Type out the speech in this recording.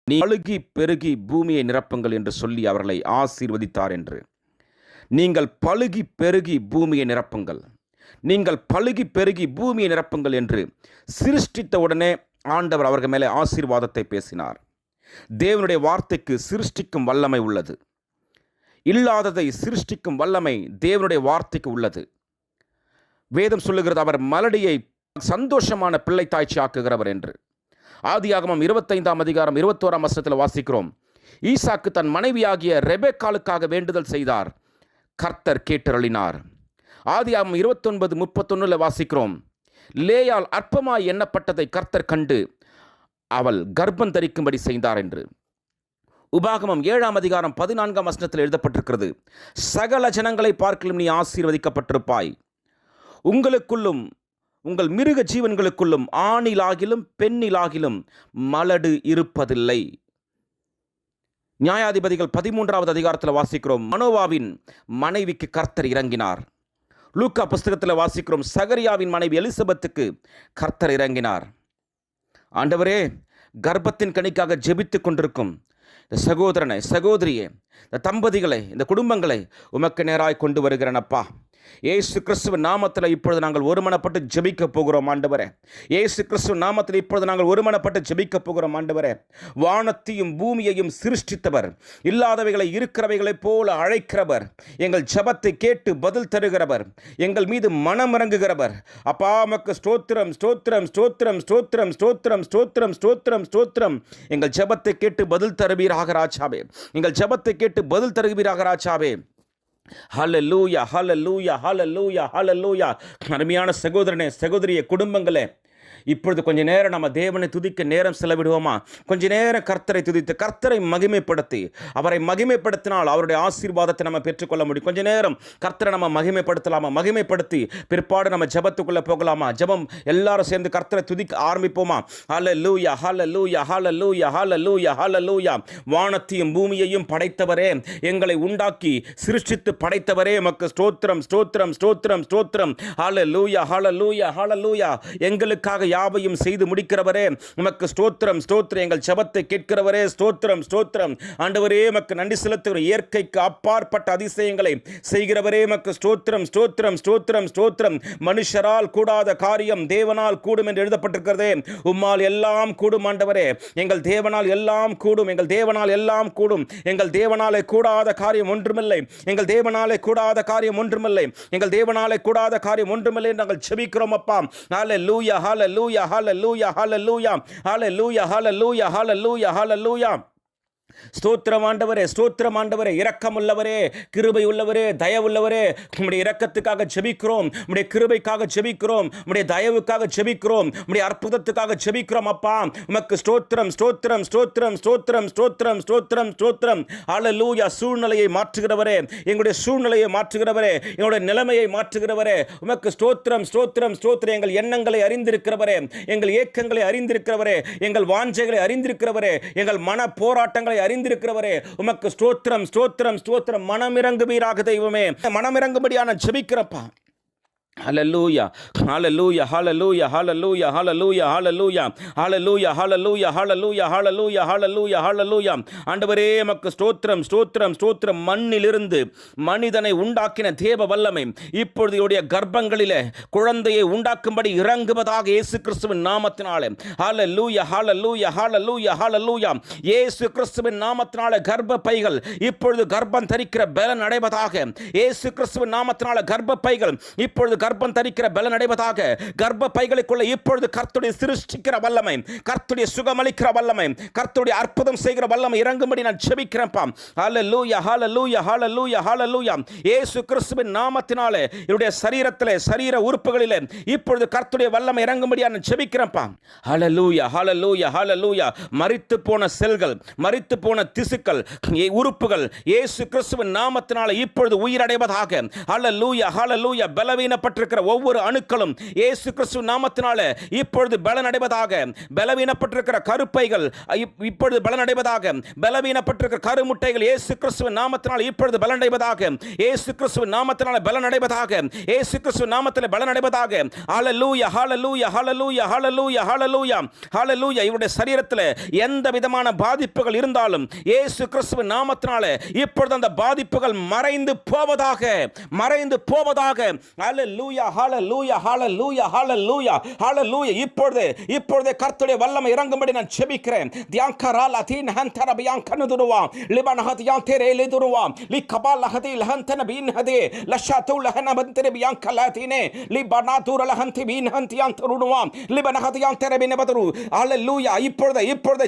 நீ பலுகி பெருகி பூமியை நிரப்புங்கள் என்று சொல்லி அவர்களை ஆசீர்வதித்தார் என்று. நீங்கள் பலுகி பெருகி பூமியை நிரப்புங்கள், நீங்கள் பலுகி பெருகி பூமியை நிரப்புங்கள் என்று சிருஷ்டித்த உடனே ஆண்டவர் அவர்கள் மேலே ஆசீர்வாதத்தை பேசினார். தேவனுடைய வார்த்தைக்கு சிருஷ்டிக்கும் வல்லமை உள்ளது. இல்லாததை சிருஷ்டிக்கும் வல்லமை தேவனுடைய வார்த்தைக்கு உள்ளது. வேதம் சொல்லுகிறது, அவர் மலடியை சந்தோஷமான பிள்ளை தாய்ச்சி ஆக்குகிறவர் என்று. ஆதியாகமம் 25ஆம் அதிகாரம் 21ஆம் வசனத்தில் வாசிக்கிறோம், ஈசாக்கு தன் மனைவியாகிய ரெபெக்காளுக்காக வேண்டுதல் செய்தார், கர்த்தர் கேட்டருளினார். ஆதியாகமம் 29:31 வாசிக்கிறோம், லேயால் அற்பமாய் எண்ணப்பட்டதை கர்த்தர் கண்டு அவள் கர்ப்பம் தரிக்கும்படி செய்தார் என்று. உபாகமம் 7ஆம் அதிகாரம் 14ஆம் வசனத்தில் எழுதப்பட்டிருக்கிறது, சகல ஜனங்களை பார்க்கலும் நீ ஆசீர்வதிக்கப்பட்டிருப்பாய், உங்களுக்குள்ளும் உங்கள் மிருக ஜீவன்களுக்குள்ளும் ஆணிலாகிலும் பெண்ணிலாகிலும் மலடு இருப்பதில்லை. நியாயாதிபதிகள் 13ஆவது அதிகாரத்தில் வாசிக்கிறோம், மனோவாவின் மனைவிக்கு கர்த்தர் இறங்கினார். லூக்கா புஸ்தகத்தில் வாசிக்கிறோம், சகரியாவின் மனைவி எலிசபெத்துக்கு கர்த்தர் இறங்கினார். ஆண்டவரே, கர்ப்பத்தின் கனிக்காக ஜெபித்து கொண்டிருக்கும் இந்த சகோதரனை, சகோதரியே, இந்த தம்பதிகளை, இந்த குடும்பங்களை உமக்கு நேராய் கொண்டு வருகிறேனப்பா. இயேசு கிறிஸ்துவின் நாமத்தில் இப்பொழுது நாங்கள் ஒருமனப்பட்டு ஜெபிக்க போகிறோம் ஆண்டவரே. இயேசு கிறிஸ்துவின் நாமத்தில் இப்பொழுது நாங்கள் ஒருமனப்பட்டு ஜெபிக்க போகிறோம் ஆண்டவரே. வானத்தையும் பூமியையும் சிருஷ்டித்தவர், இல்லாதவைகளை இருக்கிறவைகளைப் போல அழைக்கிறவர், எங்கள் ஜெபத்தை கேட்டு பதில் தருகிறவர், எங்கள் மீது மனமிறங்குகிறவர். அப்பா, உமக்கு ஸ்தோத்திரம், ஸ்தோத்திரம், ஸ்தோத்திரம், ஸ்தோத்திரம், ஸ்தோத்திரம், ஸ்தோத்திரம், ஸ்தோத்திரம், ஸ்தோத்திரம். எங்கள் ஜெபத்தை கேட்டு பதில் தருவீராக ராஜாவே. எங்கள் ஜெபத்தை கேட்டு பதில் தருவீராக ராஜாவே. ஹல்லேலூயா, ஹல்லேலூயா, ஹல்லேலூயா, ஹல்லேலூயா. அருமையான சகோதரனே, சகோதரிய குடும்பங்களே, இப்பொழுது கொஞ்ச நேரம் நம்ம தேவனை துதிக்க நேரம் செலவிடுவோமா? கொஞ்ச நேரம் கர்த்தரை துதித்து கர்த்தரை மகிமைப்படுத்தி, அவரை மகிமைப்படுத்தினால் அவருடைய ஆசீர்வாதத்தை நம்ம பெற்றுக்கொள்ள முடியும். கொஞ்ச நேரம் கர்த்தரை நம்ம மகிமைப்படுத்தலாமா? மகிமைப்படுத்தி பிற்பாடு நம்ம ஜெபத்துக்குள்ளே போகலாமா? ஜெபம் எல்லாரும் சேர்ந்து கர்த்தரை துதிக்க ஆரம்பிப்போமா? ஹல்லேலூயா, ஹல்லேலூயா, ஹல்லேலூயா, ஹல்லேலூயா, ஹல்லேலூயா. வானத்தையும் பூமியையும் படைத்தவரே, எங்களை உண்டாக்கி சிருஷ்டித்து படைத்தவரே, உமக்கு ஸ்தோத்திரம், ஸ்தோத்திரம், ஸ்தோத்திரம், ஸ்தோத்திரம். ஹல்லேலூயா, ஹல்லேலூயா, ஹல்லேலூயா. எங்களுக்காக யாவையும் செய்து முடிக்கிறவரே, உமக்கு ஸ்தோத்திரம், ஸ்தோத்திரம். எங்கள் ஜெபத்தை கேட்கிறவரே, ஸ்தோத்திரம், ஸ்தோத்திரம். ஆண்டவரே, உமக்கு நன்றி செலுத்துகிற, இயற்கைக்கு அப்பாற்பட்ட அதிசயங்களை செய்கிறவரே, உமக்கு ஸ்தோத்திரம், ஸ்தோத்திரம், ஸ்தோத்திரம், ஸ்தோத்திரம். மனுஷரால் கூடாத காரியம் தேவனால் கூடும் என்று எழுதப்பட்டிருக்கிறதே. உம்மால் எல்லாம் கூடும் ஆண்டவரே. எங்கள் தேவனால் எல்லாம் கூடும், எங்கள் தேவனால் எல்லாம் கூடும். எங்கள் தேவனாலே கூடாத காரியம் ஒன்றுமில்லை, எங்கள் தேவனாலே கூடாத காரியம் ஒன்றுமில்லை, எங்கள் தேவனாலே கூடாத காரியம் ஒன்றுமில்லை என்று நாங்கள் ஜெபிக்கிறோம் அப்பா. ஹல்லேலூயா, ஹல்லேலூயா, hallelujah, hallelujah, hallelujah, hallelujah, hallelujah, hallelujah. ஸ்தோத்திரம் ஆண்டவரே, ஸ்தோத்திரம் ஆண்டவரே. இரக்கமுள்ளவரே, கிருபை உள்ளவரே, தயவுள்ளவரே, உம்முடைய இரக்கத்துக்காக ஜெபிக்கிறோம், உம்முடைய கிருபைக்காக ஜெபிக்கிறோம், உம்முடைய தயவுக்காக ஜெபிக்கிறோம், உம்முடைய அற்புதத்துக்காக ஜெபிக்கிறோம் அப்பா. உமக்கு ஸ்தோத்திரம், ஸ்தோத்திரம், ஸ்தோத்திரம், ஸ்தோத்திரம், ஸ்தோத்திரம், ஸ்தோத்திரம், ஸ்தோத்திரம். ஹல்லேலூயா. சூழ்நிலையை மாற்றுகிறவரே, எங்களுடைய சூழ்நிலையை மாற்றுகிறவரே, எங்களுடைய நிலைமையை மாற்றுகிறவரே, உமக்கு ஸ்தோத்திரம், ஸ்தோத்திரம், ஸ்தோத்திரம். எங்கள் எண்ணங்களை அறிந்திருக்கிறவரே, எங்கள் ஏக்கங்களை அறிந்திருக்கிறவரே, எங்கள் வாஞ்சைகளை அறிந்திருக்கிறவரே, எங்கள் மன போராட்டங்களை அறிந்திருக்கிறவரே, உமக்கு ஸ்தோத்திரம், ஸ்தோத்திரம், ஸ்தோத்திரம். மனமிறங்குவீராக தெய்வமே, மனமிறங்கும்படியான ஜெபிக்கிறப்பா. ஹல்லேலூயா, ஹல்லேலூயா, ஹல்லேலூயா, ஹல்லேலூயா, ஹல்லேலூயா, ஹல்லேலூயா, ஹல்லேலூயா, ஹல்லேலூயா, ஹல்லேலூயா, ஹல்லேலூயா, ஹல்லேலூயா, ஹல்லேலூயா. ஆண்டவரே, உமக்கு ஸ்தோத்திரம், ஸ்தோத்திரம், ஸ்தோத்திரம். மண்ணிலிருந்து மனிதனை உண்டாக்கின தேவ வல்லமை இப்பொழுது இவருடைய கர்ப்பங்களிலே குழந்தையை உண்டாக்கும்படி இறங்குவதாக இயேசு கிறிஸ்துவின் நாமத்தினாலே. ஹல்லேலூயா, ஹல்லேலூயா, ஹல்லேலூயா, ஹல்லேலூயா. இயேசு கிறிஸ்துவின் நாமத்தினாலே கர்ப்ப பைகள் இப்பொழுது கர்ப்பம் தரிக்கிற பலன் அடைவதாக. இயேசு கிறிஸ்துவின் நாமத்தினாலே கர்ப்ப பைகள் இப்பொழுது கர்ப்பம் தரிக்கிற பலன் அடைவதாக. கர்ப்ப பைகளுக்குள்ள இப்பொழுது கர்த்தருடைய சிருஷ்டிக்கிற வல்லமை, கர்த்தருடைய சுகமளிக்கிற வல்லமை, கர்த்தருடைய அற்புதம் செய்கிற வல்லமை இறங்கும்படி நான் ஜெபிக்கிறேன்ப்பா. ஹல்லேலூயா, ஹல்லேலூயா, ஹல்லேலூயா, ஹல்லேலூயா. இயேசு கிறிஸ்துவின் நாமத்தினாலே என்னுடைய சரீரத்திலே, சரீர உறுப்புகளிலே இப்பொழுது கர்த்தருடைய வல்லமை இறங்கும்படி நான் ஜெபிக்கிறேன்ப்பா. ஹல்லேலூயா, ஹல்லேலூயா, ஹல்லேலூயா. மரித்து போன செல்கள், மரித்து போன திசுக்கள், உறுப்புகள் இயேசு கிறிஸ்துவின் நாமத்தினாலே இப்பொழுது உயிரடைவதாக. ஹல்லேலூயா, ஹல்லேலூயா. பலவீனப்பட்ட பலவீனப்பட்டிருக்கிற ஒவ்வொரு அணுக்களும் இயேசு கிறிஸ்து நாமத்தினால இப்பொழுது பலனடைவதாக. பலவீனப்பட்டிருக்கிற கருப்பைகள் இப்பொழுது பலனடைவதாக. பலவீனப்பட்டிருக்கிற கருமுட்டைகள் இயேசு கிறிஸ்து நாமத்தினால் இப்பொழுது பலனடைவதாக. இயேசு கிறிஸ்து நாமத்தினால பலனடைவதாக. இயேசு கிறிஸ்து நாமத்தில் பலனடைவதாக. ஹல்லேலூயா ஹல்லேலூயா ஹல்லேலூயா ஹல்லேலூயா ஹல்லேலூயா ஹல்லேலூயா. இவருடைய சரீரத்தில் எந்த விதமான பாதிப்புகள் இருந்தாலும் இயேசு கிறிஸ்து நாமத்தினால இப்பொழுது அந்த பாதிப்புகள் மறைந்து போவதாக, மறைந்து போவதாக. ஹல்லேலூயா ஹல்லேலூயா ஹல்லேலூயா ஹல்லேலூயா ஹல்லேலூயா. இப்பொழுது கர்த்தருடைய வல்லமை இறங்கும்படி நான் ஜெபிக்கிறேன். தியாங்கரால தீன் ஹந்தர பியாங் கனுதுருவா லிபனஹத் Yang தெரேலே Dhruva லிகபால் லஹதி லஹந்தன been ஹதே லஷாது லஹன பந்தர பியாங் கலாதீனே லிபனாதுர லஹந்தி been ஹந்தியாங் தருடுவா லிபனஹத் Yang தெரே பின் பதரு. ஹல்லேலூயா. இப்பொழுது